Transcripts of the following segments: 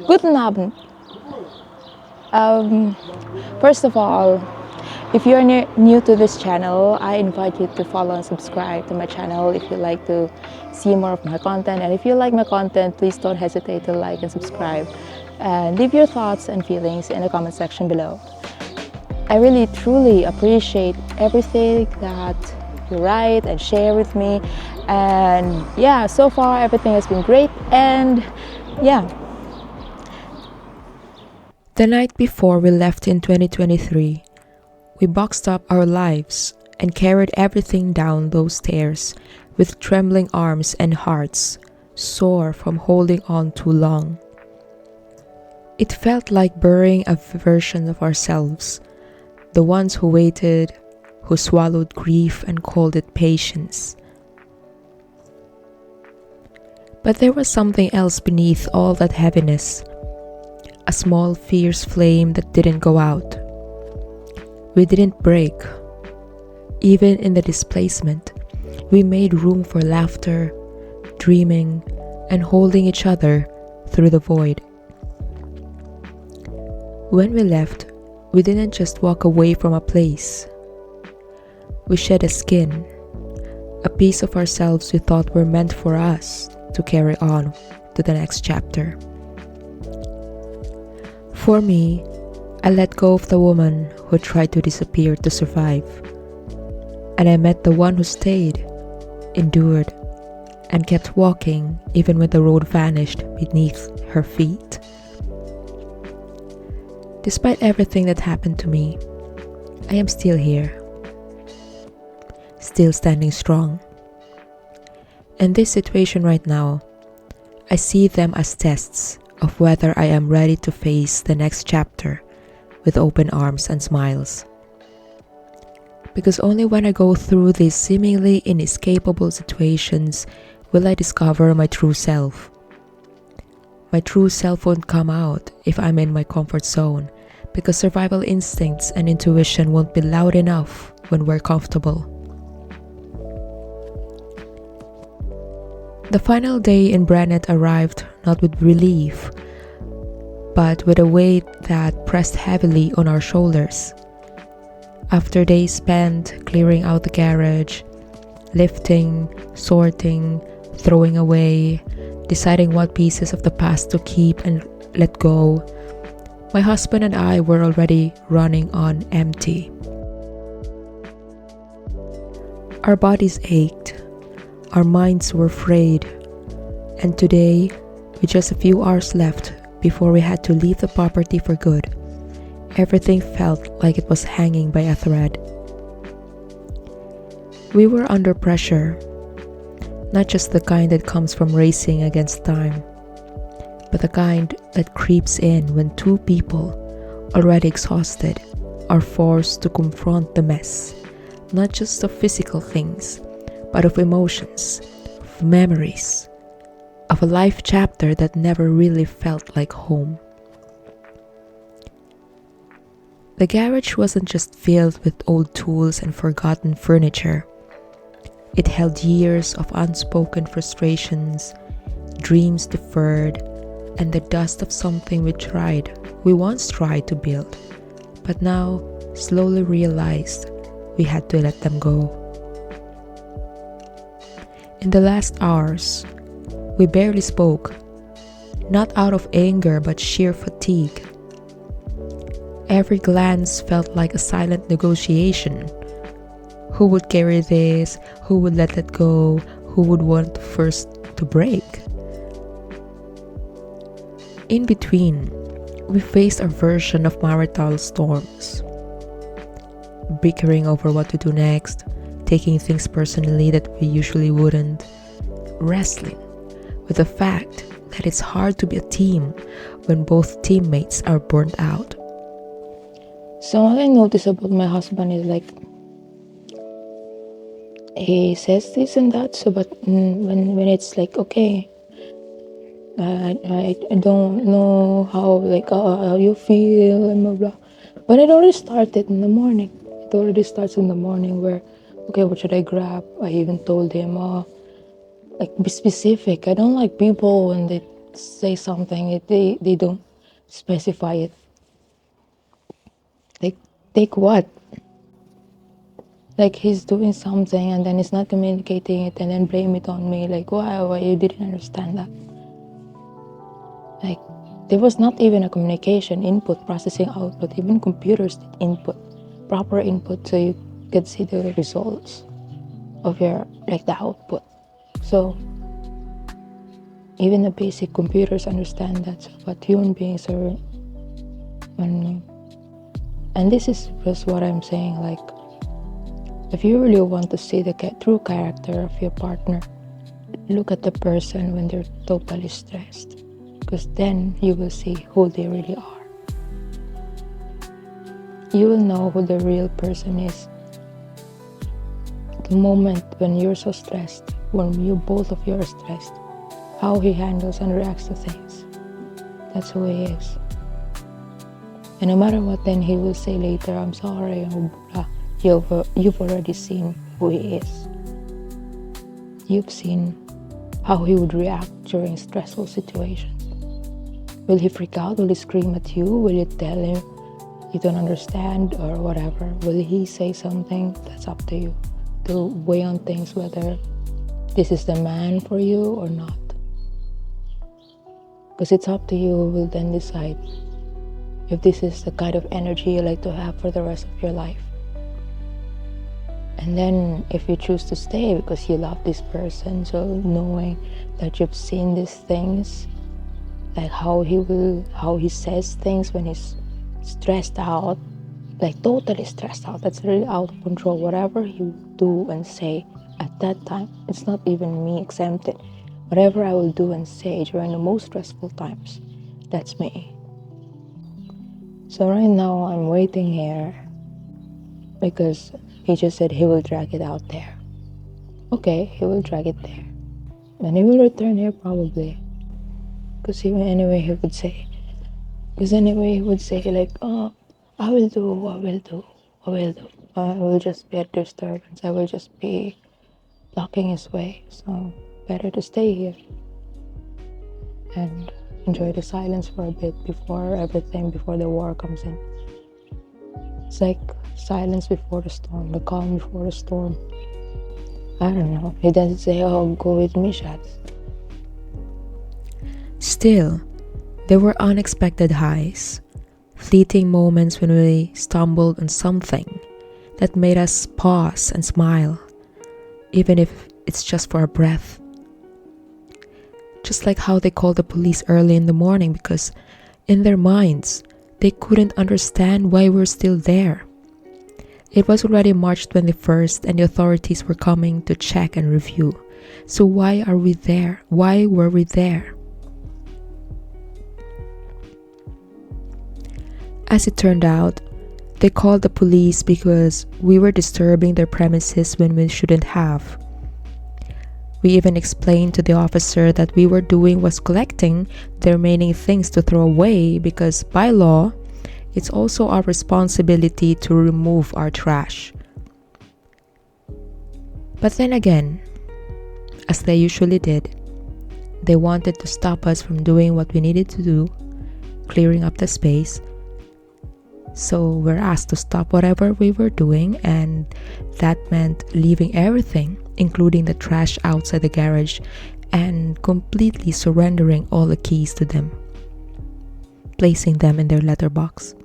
Guten Abend. Um, First of all, if you're new to this channel, I invite you to follow and subscribe to my channel if you like to see more of my content. And if you like my content, please don't hesitate to like and subscribe. And leave your thoughts and feelings in the comment section below. I really truly appreciate everything that you write and share with me. And yeah, so far everything has been great. And yeah. The night before we left in 2023, we boxed up our lives and carried everything down those stairs with trembling arms and hearts, sore from holding on too long. It felt like burying a version of ourselves, the ones who waited, who swallowed grief and called it patience. But there was something else beneath all that heaviness, a small fierce flame that didn't go out. We didn't break. Even in the displacement, we made room for laughter, dreaming, and holding each other through the void. When we left, we didn't just walk away from a place. We shed a skin, a piece of ourselves we thought were meant for us to carry on to the next chapter. For me, I let go of the woman who tried to disappear to survive, and I met the one who stayed, endured, and kept walking even when the road vanished beneath her feet. Despite everything that happened to me, I am still here, still standing strong. In this situation right now, I see them as tests of whether I am ready to face the next chapter with open arms and smiles. Because only when I go through these seemingly inescapable situations will I discover my true self. My true self won't come out if I'm in my comfort zone, because survival instincts and intuition won't be loud enough when we're comfortable. The final day in Brennet arrived not with relief, but with a weight that pressed heavily on our shoulders. After days spent clearing out the garage, lifting, sorting, throwing away, deciding what pieces of the past to keep and let go, my husband and I were already running on empty. Our bodies ached, our minds were frayed, and today, with just a few hours left before we had to leave the property for good, everything felt like it was hanging by a thread. We were under pressure, not just the kind that comes from racing against time, but the kind that creeps in when two people, already exhausted, are forced to confront the mess, not just of physical things, but of emotions, of memories, of a life chapter that never really felt like home. The garage wasn't just filled with old tools and forgotten furniture. It held years of unspoken frustrations, dreams deferred, and the dust of something we once tried to build, but now slowly realized we had to let them go. In the last hours, we barely spoke, not out of anger but sheer fatigue. Every glance felt like a silent negotiation. Who would carry this? Who would let it go? Who would want first to break? In between, we faced our version of marital storms, bickering over what to do next, taking things personally that we usually wouldn't, wrestling with the fact that it's hard to be a team when both teammates are burnt out. So what I notice about my husband is like he says this and that. So, but when it's like okay, I don't know how you feel and blah blah. But it already started in the morning. It already starts in the morning where okay, what should I grab? I even told him like be specific. I don't like people when they say something, they don't specify it. Like, take what? Like, he's doing something and then he's not communicating it and then blame it on me. Like, why you didn't understand that? Like, there was not even a communication, input, processing, output. Even computers did input, proper input, so you could see the results of your, like, the output. So even the basic computers understand that, but human beings are unknown. And this is just what I'm saying. Like, if you really want to see the true character of your partner, look at the person when they're totally stressed, because then you will see who they really are. You will know who the real person is the moment when you're so stressed, when you both of you are stressed, how he handles and reacts to things. That's who he is. And no matter what, then he will say later, I'm sorry, or blah. You've already seen who he is. You've seen how he would react during stressful situations. Will he freak out? Will he scream at you? Will you tell him you don't understand or whatever? Will he say something? That's up to you to weigh on things, whether this is the man for you or not. Because it's up to you who will then decide if this is the kind of energy you like to have for the rest of your life. And then if you choose to stay because you love this person, so knowing that you've seen these things, like how he says things when he's stressed out, like totally stressed out, that's really out of control. Whatever he will do and say at that time, it's not even me exempted. Whatever I will do and say during the most stressful times, that's me. So right now I'm waiting here because he just said he will drag it out there. Okay, he will drag it there. And he will return here probably. Because he would say like, oh, I will just be a disturbance. I will just be blocking his way. So better to stay here and enjoy the silence for a bit before the war comes in. It's like silence before the storm, the calm before the storm. I don't know. He doesn't say, oh, go with me, Shats. Still, there were unexpected highs, fleeting moments when we stumbled on something that made us pause and smile, even if it's just for a breath. Just like how they called the police early in the morning because in their minds, they couldn't understand why we're still there. It was already March 21st and the authorities were coming to check and review. So why are we there? Why were we there? As it turned out, they called the police because we were disturbing their premises when we shouldn't have. We even explained to the officer that we were doing was collecting the remaining things to throw away because by law, it's also our responsibility to remove our trash. But then again, as they usually did, they wanted to stop us from doing what we needed to do, clearing up the space. So we're asked to stop whatever we were doing, and that meant leaving everything, including the trash outside the garage, and completely surrendering all the keys to them, placing them in their letterbox.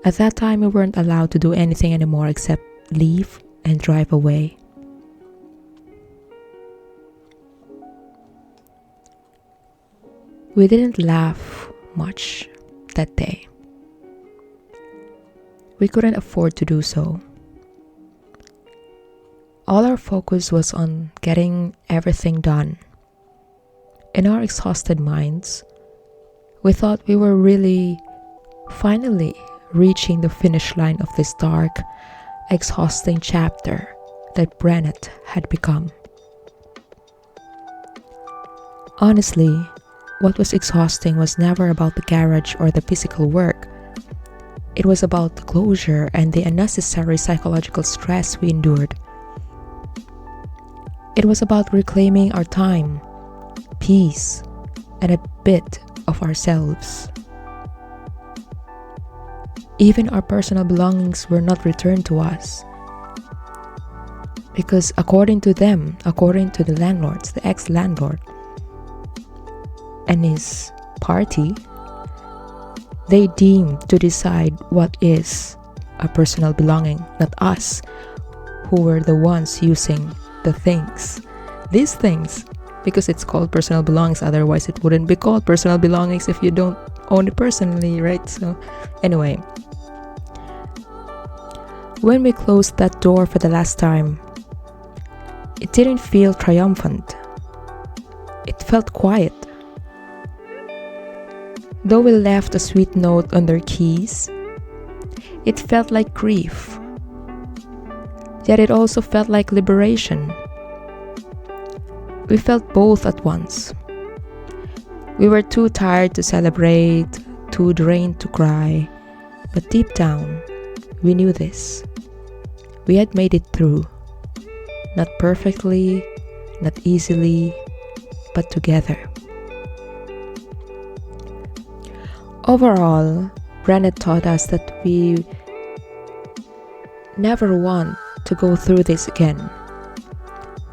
At that time, we weren't allowed to do anything anymore except leave and drive away. We didn't laugh much that day. We couldn't afford to do so. All our focus was on getting everything done. In our exhausted minds, we thought we were really finally reaching the finish line of this dark, exhausting chapter that Brennet had become. Honestly, what was exhausting was never about the garage or the physical work. It was about the closure and the unnecessary psychological stress we endured. It was about reclaiming our time, peace, and a bit of ourselves. Even our personal belongings were not returned to us. Because according to them, according to the landlords, the ex-landlord and his party, they deemed to decide what is a personal belonging, not us, who were the ones using the things. These things, because it's called personal belongings, otherwise it wouldn't be called personal belongings if you don't own it personally, right? So anyway, when we closed that door for the last time, it didn't feel triumphant. It felt quiet. Though we left a sweet note on their keys, it felt like grief. Yet it also felt like liberation. We felt both at once. We were too tired to celebrate, too drained to cry, but deep down, we knew this. We had made it through. Not perfectly, not easily, but together. Overall, Brennet taught us that we never want to go through this again.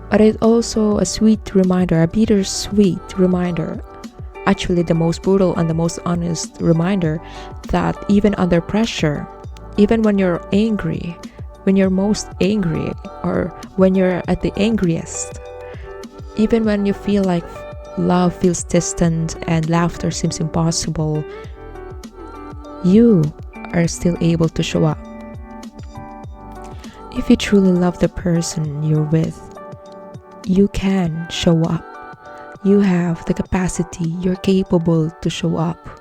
But it's also a sweet reminder, a bittersweet reminder, actually the most brutal and the most honest reminder, that even under pressure, even when you're angry, when you're most angry, or when you're at the angriest, even when you feel like love feels distant and laughter seems impossible, you are still able to show up. If you truly love the person you're with, you can show up. You have the capacity, you're capable to show up.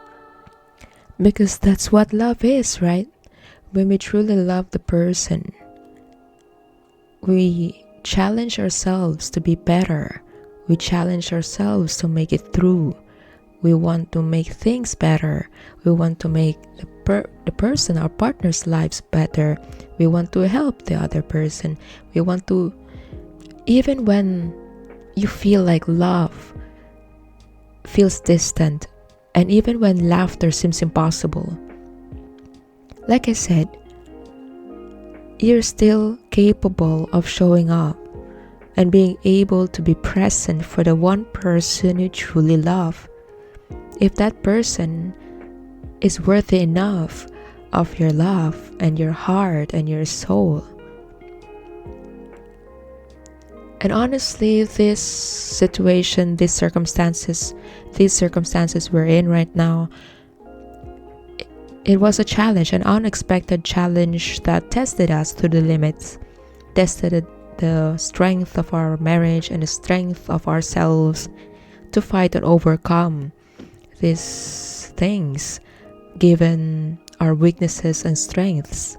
Because that's what love is, right? When we truly love the person, we challenge ourselves to be better. We challenge ourselves to make it through. We want to make things better. We want to make the person, our partner's lives better. We want to help the other person. We want to, even when you feel like love feels distant, and even when laughter seems impossible, like I said, you're still capable of showing up and being able to be present for the one person you truly love. If that person is worthy enough of your love and your heart and your soul. And honestly, this situation, these circumstances we're in right now, it was a challenge, an unexpected challenge that tested us to the limits, tested the strength of our marriage and the strength of ourselves to fight and overcome these things, given our weaknesses and strengths.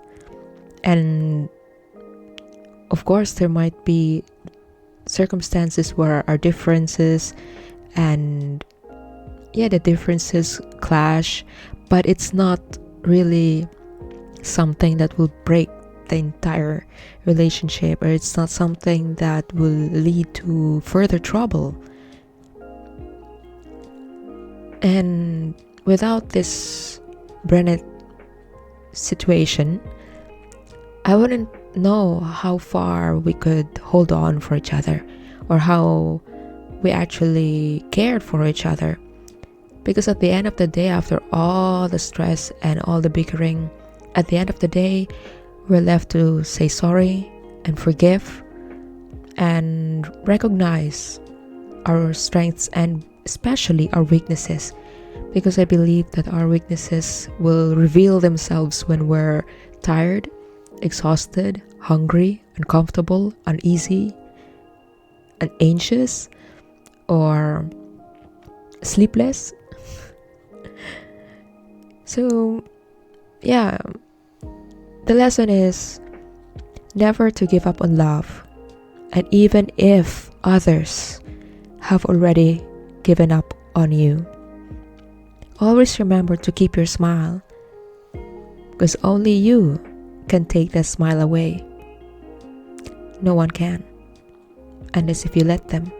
And of course, there might be circumstances where our differences and the differences clash, but it's not really something that will break the entire relationship, or it's not something that will lead to further trouble. And without this Brennet situation, I wouldn't know how far we could hold on for each other, or how we actually cared for each other. Because at the end of the day, after all the stress and all the bickering, at the end of the day, we're left to say sorry and forgive and recognize our strengths and especially our weaknesses. Because I believe that our weaknesses will reveal themselves when we're tired, exhausted, hungry, uncomfortable, uneasy, and anxious, or sleepless. So, the lesson is never to give up on love. And even if others have already given up on you, always remember to keep your smile, because only you can take that smile away. No one can, unless if you let them.